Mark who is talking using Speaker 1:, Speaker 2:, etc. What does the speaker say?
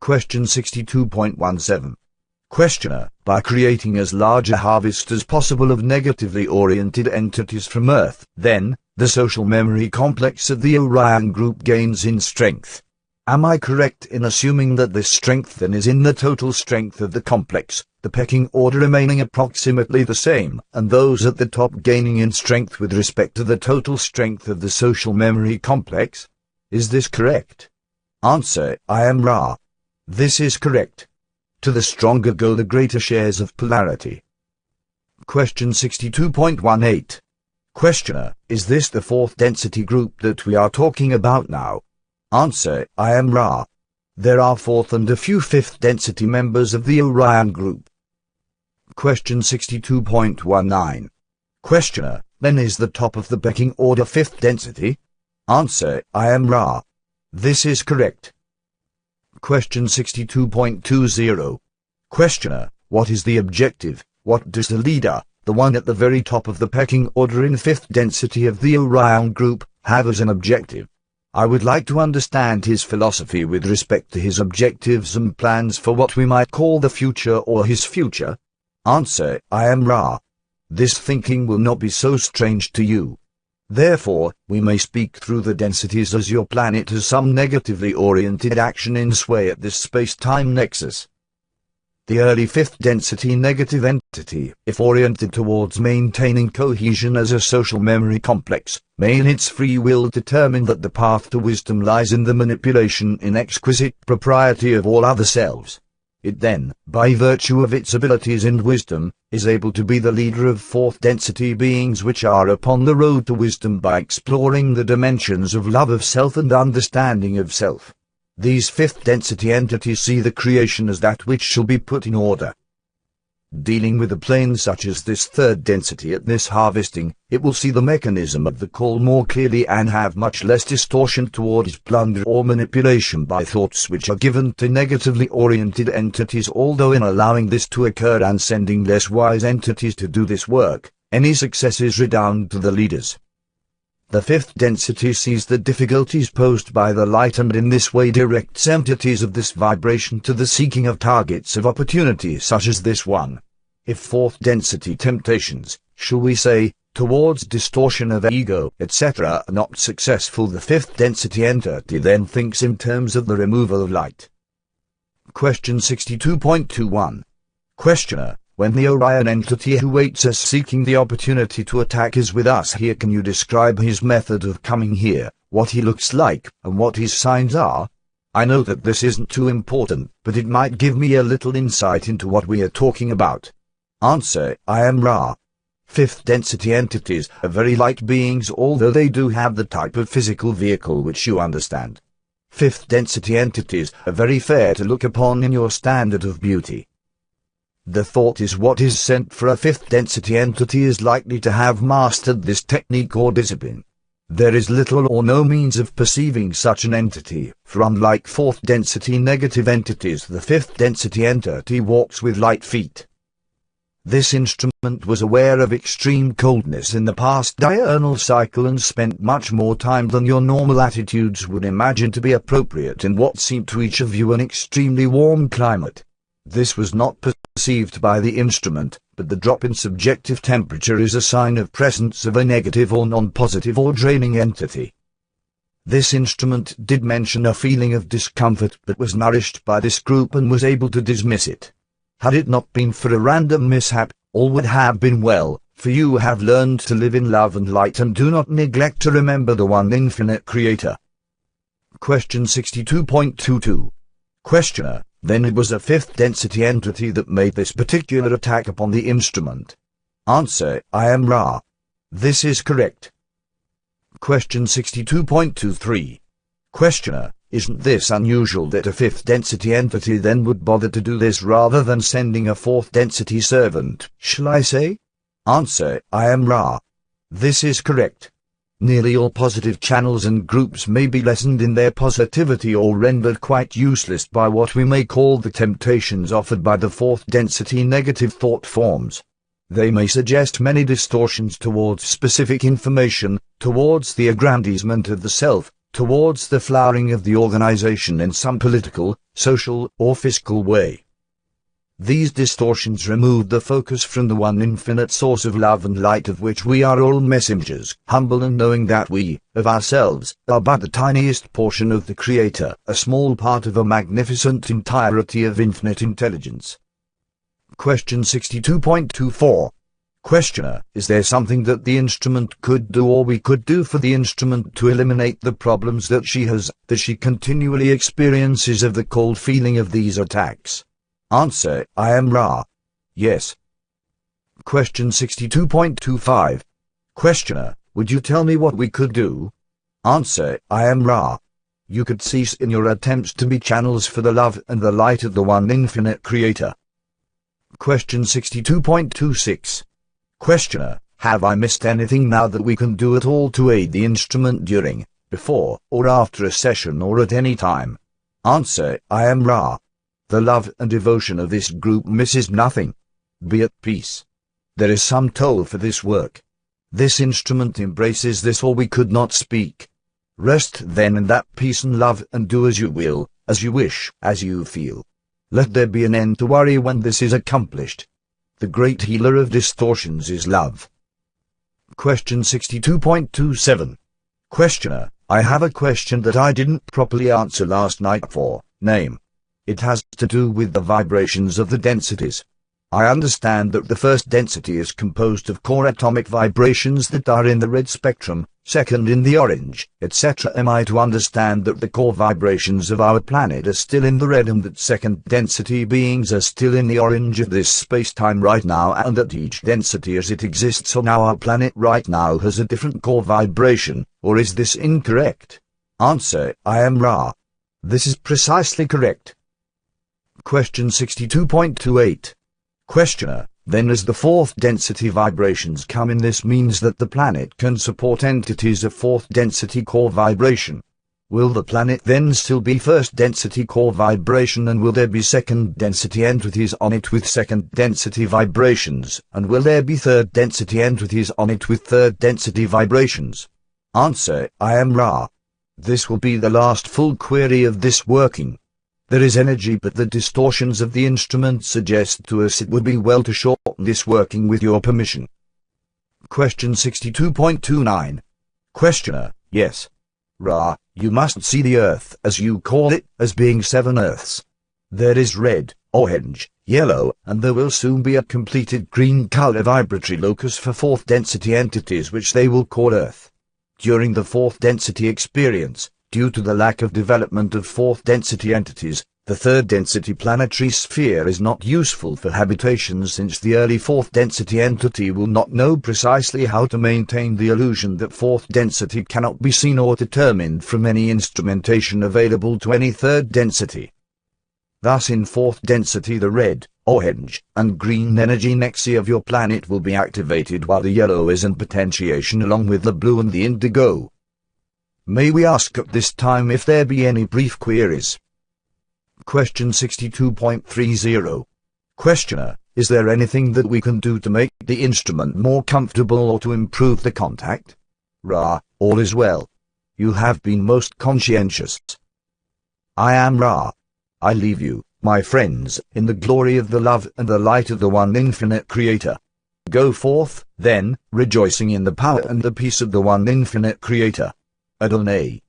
Speaker 1: Question 62.17. Questioner, by creating as large a harvest as possible of negatively oriented entities from Earth, then, the social memory complex of the Orion group gains in strength. Am I correct in assuming that this strength then is in the total strength of the complex, the pecking order remaining approximately the same, and those at the top gaining in strength with respect to the total strength of the social memory complex? Is this correct? Answer: I am Ra. This is correct. To the stronger go the greater shares of polarity. Question 62.18. Questioner, is this the fourth density group that we are talking about now? Answer: I am Ra. There are fourth and a few fifth density members of the Orion group. Question 62.19. Questioner, then is the top of the pecking order fifth density? Answer: I am Ra. This is correct. Question 62.20. Questioner, what is the objective? What does the leader, the one at the very top of the pecking order in fifth density of the Orion group, have as an objective? I would like to understand his philosophy with respect to his objectives and plans for what we might call the future or his future. Answer: I am Ra. This thinking will not be so strange to you. Therefore, we may speak through the densities as your planet has some negatively oriented action in sway at this space-time nexus. The early fifth density negative entity, if oriented towards maintaining cohesion as a social memory complex, may in its free will determine that the path to wisdom lies in the manipulation in exquisite propriety of all other selves. It then, by virtue of its abilities and wisdom, is able to be the leader of fourth density beings which are upon the road to wisdom by exploring the dimensions of love of self and understanding of self. These fifth density entities see the creation as that which shall be put in order. Dealing with a plane such as this third density at this harvesting, it will see the mechanism of the call more clearly and have much less distortion towards plunder or manipulation by thoughts which are given to negatively oriented entities, although in allowing this to occur and sending less wise entities to do this work, any successes redound to the leaders. The fifth density sees the difficulties posed by the light and in this way directs entities of this vibration to the seeking of targets of opportunity such as this one. If fourth density temptations, shall we say, towards distortion of ego, etc. are not successful, the fifth density entity then thinks in terms of the removal of light. Question 62.21. Questioner, when the Orion entity who waits us seeking the opportunity to attack is with us here, can you describe his method of coming here, what he looks like, and what his signs are? I know that this isn't too important, but it might give me a little insight into what we are talking about. Answer: I am Ra. Fifth density entities are very light beings, although they do have the type of physical vehicle which you understand. Fifth density entities are very fair to look upon in your standard of beauty. The thought is what is sent for a fifth density entity is likely to have mastered this technique or discipline. There is little or no means of perceiving such an entity, for unlike fourth density negative entities, the fifth density entity walks with light feet. This instrument was aware of extreme coldness in the past diurnal cycle and spent much more time than your normal attitudes would imagine to be appropriate in what seemed to each of you an extremely warm climate. This was not perceived by the instrument, but the drop in subjective temperature is a sign of presence of a negative or non-positive or draining entity. This instrument did mention a feeling of discomfort but was nourished by this group and was able to dismiss it. Had it not been for a random mishap, all would have been well, for you have learned to live in love and light and do not neglect to remember the one infinite Creator. Question 62.22. Questioner, then it was a fifth density entity that made this particular attack upon the instrument. Answer: I am Ra. This is correct. Question 62.23. Questioner, isn't this unusual that a fifth density entity then would bother to do this rather than sending a fourth density servant, shall I say? Answer: I am Ra. This is correct. Nearly all positive channels and groups may be lessened in their positivity or rendered quite useless by what we may call the temptations offered by the fourth density negative thought forms. They may suggest many distortions towards specific information, towards the aggrandizement of the self, towards the flowering of the organization in some political, social, or fiscal way. These distortions remove the focus from the one infinite source of love and light of which we are all messengers, humble and knowing that we, of ourselves, are but the tiniest portion of the Creator, a small part of a magnificent entirety of infinite intelligence. Question 62.24. Questioner, is there something that the instrument could do or we could do for the instrument to eliminate the problems that she continually experiences of the cold feeling of these attacks? Answer, I am Ra. Yes. Question 62.25. Questioner, would you tell me what we could do? Answer, I am Ra. You could cease in your attempts to be channels for the love and the light of the one infinite Creator. Question 62.26. Questioner, have I missed anything now that we can do at all to aid the instrument during, before, or after a session or at any time? Answer, I am Ra. The love and devotion of this group misses nothing. Be at peace. There is some toll for this work. This instrument embraces this or we could not speak. Rest then in that peace and love and do as you will, as you wish, as you feel. Let there be an end to worry when this is accomplished. The great healer of distortions is love. Question 62.27. Questioner, I have a question that I didn't properly answer last night for, name. It has to do with the vibrations of the densities. I understand that the first density is composed of core atomic vibrations that are in the red spectrum, second in the orange, etc. Am I to understand that the core vibrations of our planet are still in the red and that second density beings are still in the orange of this space-time right now, and that each density as it exists on our planet right now has a different core vibration, or is this incorrect? Answer, I am Ra. This is precisely correct. Question 62.28. Questioner, then as the fourth density vibrations come in, this means that the planet can support entities of fourth density core vibration. Will the planet then still be first density core vibration, and will there be second density entities on it with second density vibrations, and will there be third density entities on it with third density vibrations? Answer, I am Ra. This will be the last full query of this working. There is energy, but the distortions of the instrument suggest to us it would be well to shorten this working with your permission. Question 62.29. Questioner, yes. Ra, you must see the Earth, as you call it, as being 7 Earths. There is red, orange, yellow, and there will soon be a completed green color vibratory locus for fourth density entities which they will call Earth. During the fourth density experience, due to the lack of development of fourth density entities, the third density planetary sphere is not useful for habitation, since the early fourth density entity will not know precisely how to maintain the illusion that fourth density cannot be seen or determined from any instrumentation available to any third density. Thus in fourth density the red, orange, and green energy nexi of your planet will be activated, while the yellow is in potentiation along with the blue and the indigo. May we ask at this time if there be any brief queries? Question 62.30. Questioner, is there anything that we can do to make the instrument more comfortable or to improve the contact? Ra, all is well. You have been most conscientious. I am Ra. I leave you, my friends, in the glory of the love and the light of the one infinite Creator. Go forth, then, rejoicing in the power and the peace of the one infinite Creator. Adonai.